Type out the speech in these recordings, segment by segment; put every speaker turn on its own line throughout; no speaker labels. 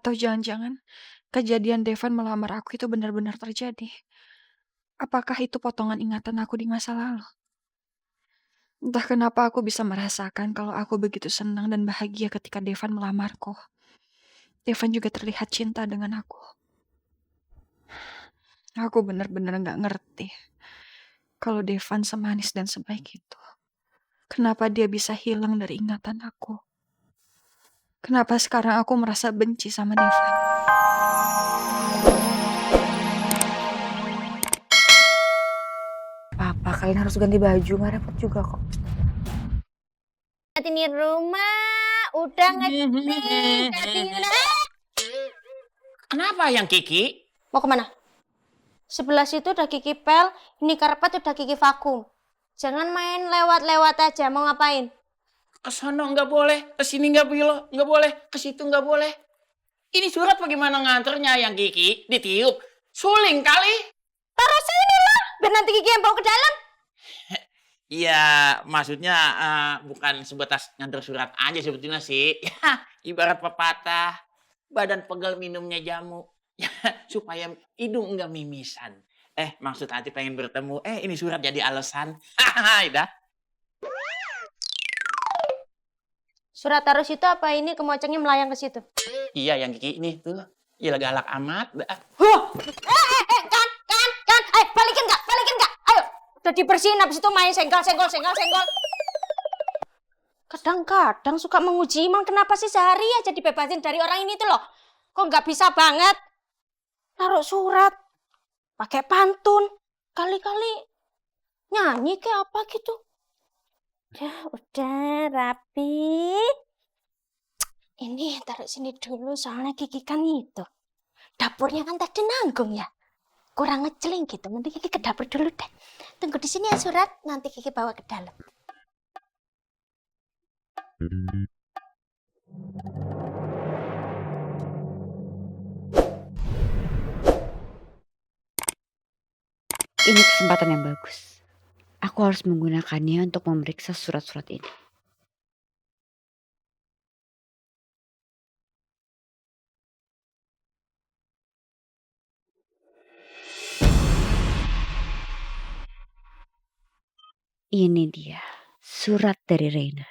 Atau jangan-jangan kejadian Devan melamar aku itu benar-benar terjadi? Apakah itu potongan ingatan aku di masa lalu? Entah kenapa aku bisa merasakan kalau aku begitu senang dan bahagia ketika Devan melamarku. Devan juga terlihat cinta dengan aku. Aku benar-benar gak ngerti kalau Devan semanis dan sebaik itu. Kenapa dia bisa hilang dari ingatan aku? Kenapa sekarang aku merasa benci sama Devan?
Papa, kalian harus ganti baju, nggak repot juga kok.
Ini rumah udah ngetik.
Kenapa yang Kiki?
Mau kemana? Sebelah situ udah Kiki pel, ini karpet udah Kiki vakum. Jangan main lewat-lewat aja, mau ngapain?
Ke sono nggak boleh, ke sini nggak boleh, ke situ nggak boleh. Ini surat bagaimana nganternya yang Kiki? Ditiup, suling kali.
Taruh sini lah, biar nanti Kiki yang bawa ke dalam.
Iya, maksudnya bukan sebatas nganter surat aja sebetulnya sih. Ibarat pepatah, badan pegel minumnya jamu. Supaya hidung nggak mimisan. Maksud hati pengen bertemu. Ini surat jadi alasan. Ida.
Surat taruh situ apa ini kemocengnya melayang ke situ?
Iya yang Kiki ini tuh. Iya galak amat.
Kan. Balikin nggak? Ayo. Udah dibersihin habis itu main senggol. Kadang-kadang suka menguji iman, kenapa sih sehari aja dibebasin dari orang ini tuh loh? Kok nggak bisa banget? Taruh surat, pakai pantun, kali-kali nyanyi kayak apa gitu. Udah rapi. Ini taruh sini dulu soalnya Kiki kan itu. Dapurnya kan tadi nanggung ya. Kurang ngeceling gitu. Nanti Kiki ke dapur dulu deh. Tunggu di sini ya surat, nanti Kiki bawa ke dalam.
Ini kesempatan yang bagus. Aku harus menggunakannya untuk memeriksa surat-surat ini. Ini dia, surat dari Reina.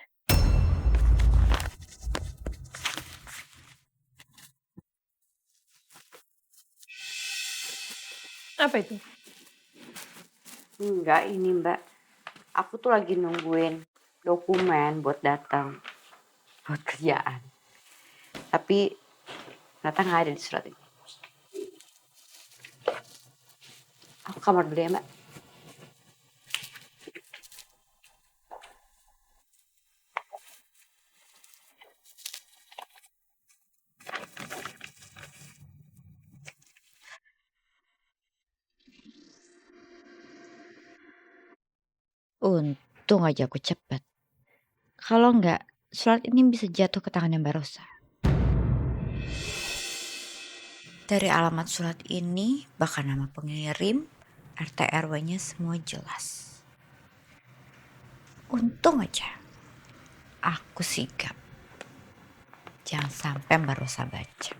Apa itu?
Enggak, ini Mbak. Aku tuh lagi nungguin dokumen buat datang. Buat kerjaan. Tapi ternyata nggak ada di surat ini. Aku kamar dulu ya Mbak. Untung aja aku cepet. Kalau enggak, surat ini bisa jatuh ke tangannya Mbak Rosa. Dari alamat surat ini, bahkan nama pengirim, RT RW-nya semua jelas. Untung aja aku sigap. Jangan sampai Mbak Rosa baca.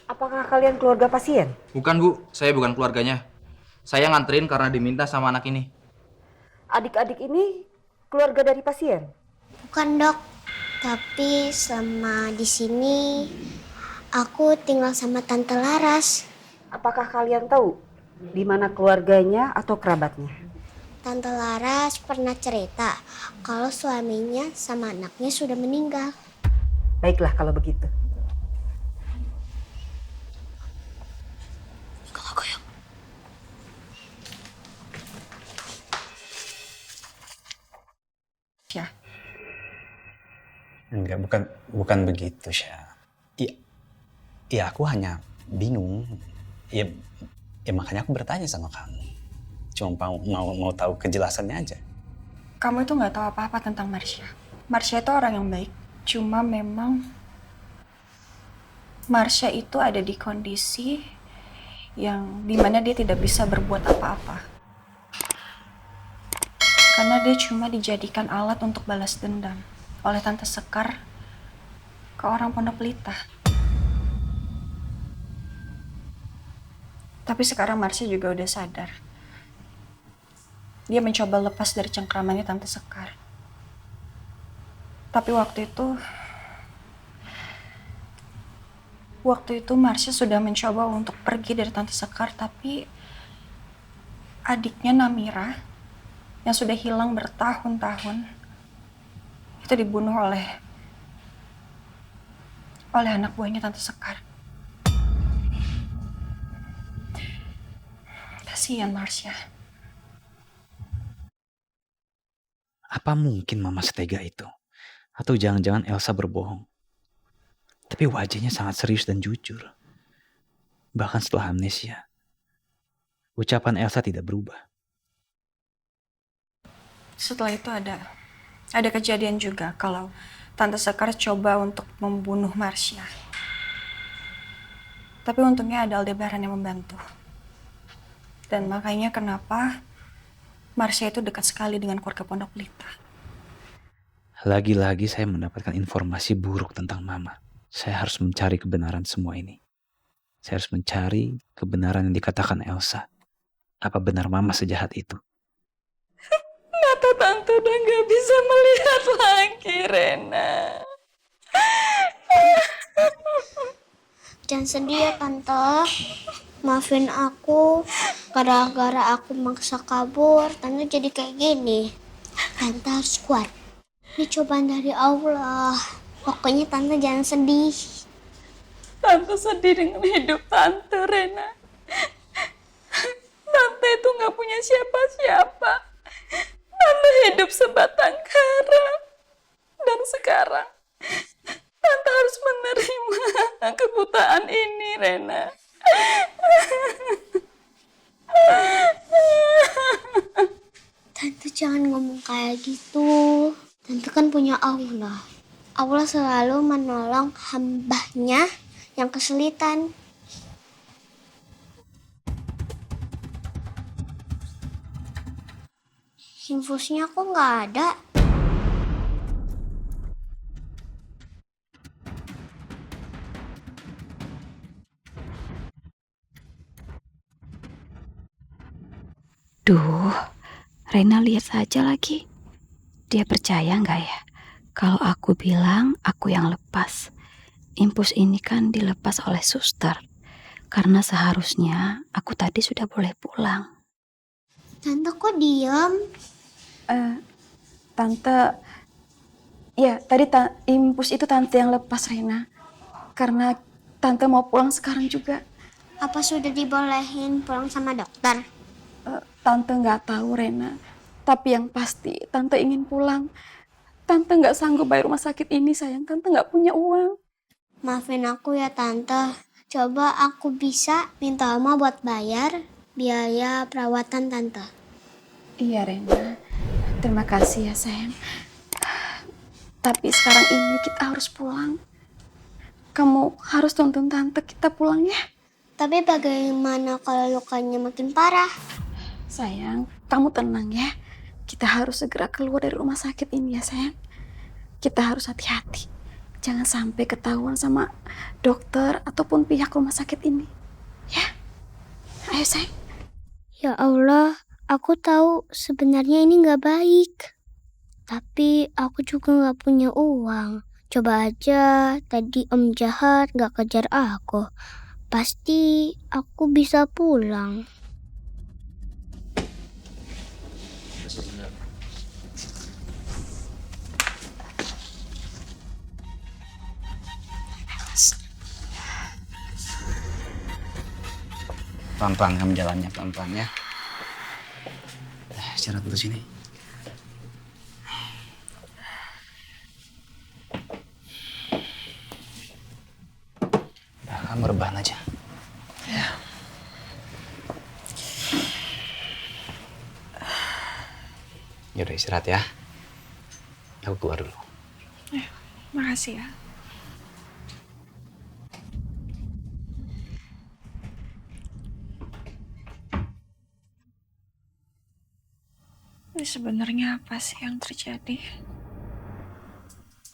Apakah kalian keluarga pasien?
Bukan Bu, saya bukan keluarganya. Saya nganterin karena diminta sama anak ini.
Adik-adik ini keluarga dari pasien?
Bukan dok, tapi selama di sini aku tinggal sama Tante Laras.
Apakah kalian tahu di mana keluarganya atau kerabatnya?
Tante Laras pernah cerita kalau suaminya sama anaknya sudah meninggal.
Baiklah kalau begitu.
Enggak, bukan begitu, Syah. Ya aku hanya bingung. Ya makanya aku bertanya sama kamu. Cuma mau tahu kejelasannya aja.
kamu itu nggak tahu apa-apa tentang Marsha. Marsha itu orang yang baik. Cuma memang Marsha itu ada di kondisi yang dimana dia tidak bisa berbuat apa-apa. Karena dia cuma dijadikan alat untuk balas dendam oleh Tante Sekar ke orang Pondok Pelita. Tapi sekarang Marsha juga udah sadar. Dia mencoba lepas dari cengkramannya Tante Sekar. Tapi waktu itu Marsha sudah mencoba untuk pergi dari Tante Sekar, tapi adiknya Namira yang sudah hilang bertahun-tahun itu dibunuh oleh anak buahnya Tante Sekar. Kasihan Marsha.
Apa mungkin mama setega itu? Atau jangan-jangan Elsa berbohong? Tapi wajahnya sangat serius dan jujur. Bahkan setelah amnesia, ucapan Elsa tidak berubah.
Setelah itu ada kejadian juga kalau Tante Sekar coba untuk membunuh Marsha. Tapi untungnya ada Aldebaran yang membantu. Dan makanya kenapa Marsha itu dekat sekali dengan keluarga Pondok Pelita.
Lagi-lagi saya mendapatkan informasi buruk tentang mama. Saya harus mencari kebenaran semua ini. Saya harus mencari kebenaran yang dikatakan Elsa. Apa benar mama sejahat itu?
Mata Tante udah gak bisa melihat lagi, Rena.
Jangan sedih ya Tante. Maafin aku. Gara-gara aku maksa kabur, Tante jadi kayak gini. Tante harus kuat. Ini cobaan dari Allah. Pokoknya Tante jangan sedih.
Tante sedih dengan hidup Tante, Rena. Tante itu gak punya siapa-siapa. Tante hidup sebatang kara. Dan sekarang Tante harus menerima kebutaan ini, Rena.
Tante jangan ngomong kayak gitu. Tante kan punya Allah. Allah selalu menolong hambanya yang kesulitan. Infusnya kok nggak ada?
Duh, Rena lihat saja lagi. Dia percaya nggak ya? Kalau aku bilang aku yang lepas. Infus ini kan dilepas oleh suster. Karena seharusnya aku tadi sudah boleh pulang.
Tante kok diam?
Tante, ya tadi infus itu Tante yang lepas, Rena. Karena Tante mau pulang sekarang juga.
Apa sudah dibolehin pulang sama dokter?
Tante nggak tahu, Rena. Tapi yang pasti Tante ingin pulang. Tante nggak sanggup bayar rumah sakit ini, sayang. Tante nggak punya uang.
Maafin aku ya Tante. Coba aku bisa minta Oma buat bayar biaya perawatan Tante.
Iya, Rena. Terima kasih ya, sayang. Tapi sekarang ini kita harus pulang. Kamu harus tuntun Tante kita pulang ya.
Tapi bagaimana kalau lukanya makin parah?
Sayang, kamu tenang ya. Kita harus segera keluar dari rumah sakit ini ya, sayang. Kita harus hati-hati. Jangan sampai ketahuan sama dokter ataupun pihak rumah sakit ini. Ya? Ayo, sayang.
Ya Allah, aku tahu sebenarnya ini nggak baik. Tapi aku juga nggak punya uang. Coba aja tadi Om jahat nggak kejar aku. Pasti aku bisa pulang.
Pelan-pelan kamu jalannya, pelan-pelan ya. Istirahat dulu sini. Udah, kamu rebahan aja. Ya. Yaudah istirahat ya. Aku keluar dulu.
Makasih ya. Ini sebenarnya apa sih yang terjadi?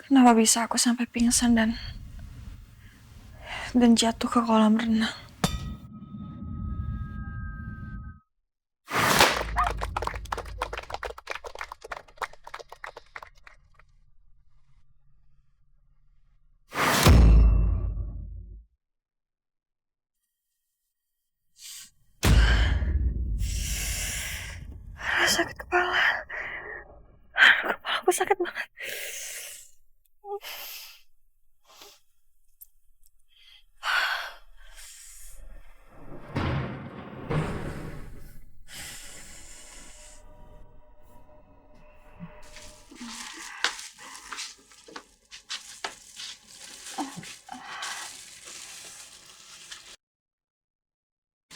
Kenapa bisa aku sampai pingsan dan jatuh ke kolam renang? Sakit kepala. Kepala aku sakit banget.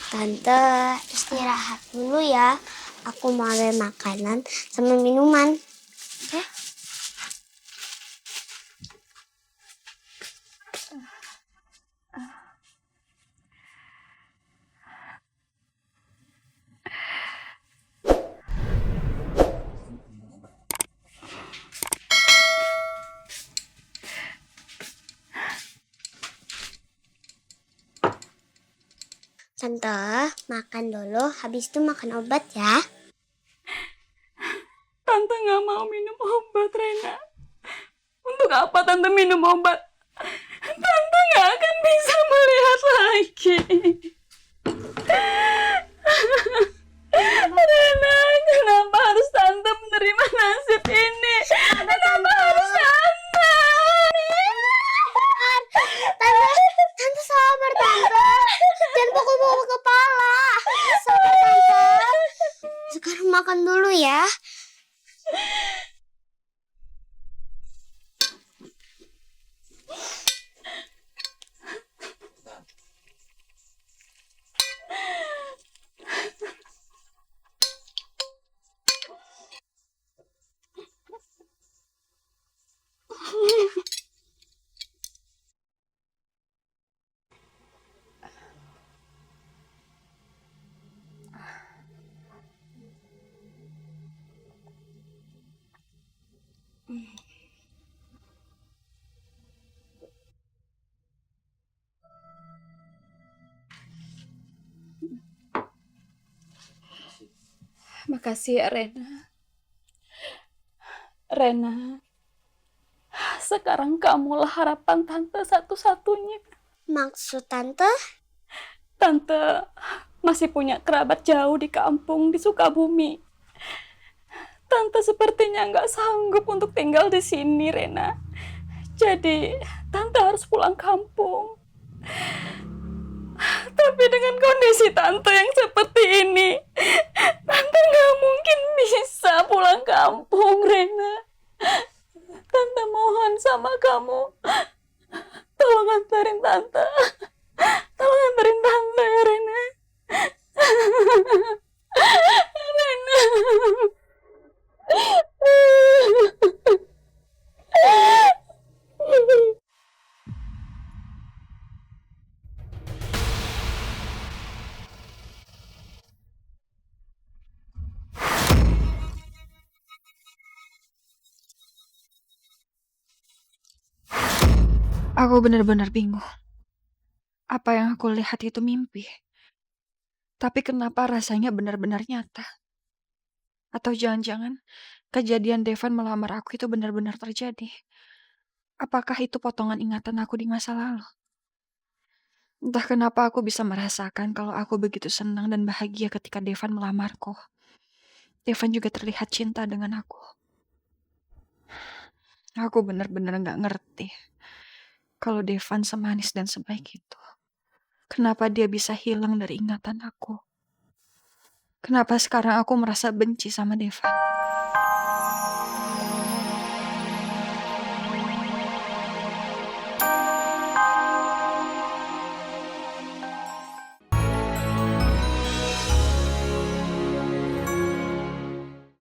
Tante, istirahat dulu ya. Aku mau ambil makanan sama minuman. Ya? Tante, makan dulu. Habis itu makan obat ya.
Tante nggak mau minum obat, Rena. Untuk apa Tante minum obat? Tante nggak akan bisa melihat lagi. Rena, kenapa harus Tante menerima nasib ini? Kenapa harus Tante?
Tante sabar, Tante. Jangan pukul-pukul kepala. Sabar, Tante. Sekarang makan dulu ya.
Makasih ya, Rena. Rena, sekarang kamulah harapan Tante satu-satunya.
Maksud Tante?
Tante masih punya kerabat jauh di kampung, di Sukabumi. Tante sepertinya nggak sanggup untuk tinggal di sini, Rena. Jadi, Tante harus pulang kampung. Tapi dengan kondisi Tante yang seperti ini, Tante nggak mungkin bisa pulang kampung, Rena. Tante mohon sama kamu, tolong antarin Tante. Tolong antarin Tante ya, Rena. Rena.
Aku benar-benar bingung. Apa yang aku lihat itu mimpi. Tapi kenapa rasanya benar-benar nyata? Atau jangan-jangan kejadian Devan melamar aku itu benar-benar terjadi? Apakah itu potongan ingatan aku di masa lalu? Entah kenapa aku bisa merasakan kalau aku begitu senang dan bahagia ketika Devan melamarku. Devan juga terlihat cinta dengan aku. Aku benar-benar gak ngerti kalau Devan semanis dan sebaik itu. Kenapa dia bisa hilang dari ingatan aku? Kenapa sekarang aku merasa benci sama Devan?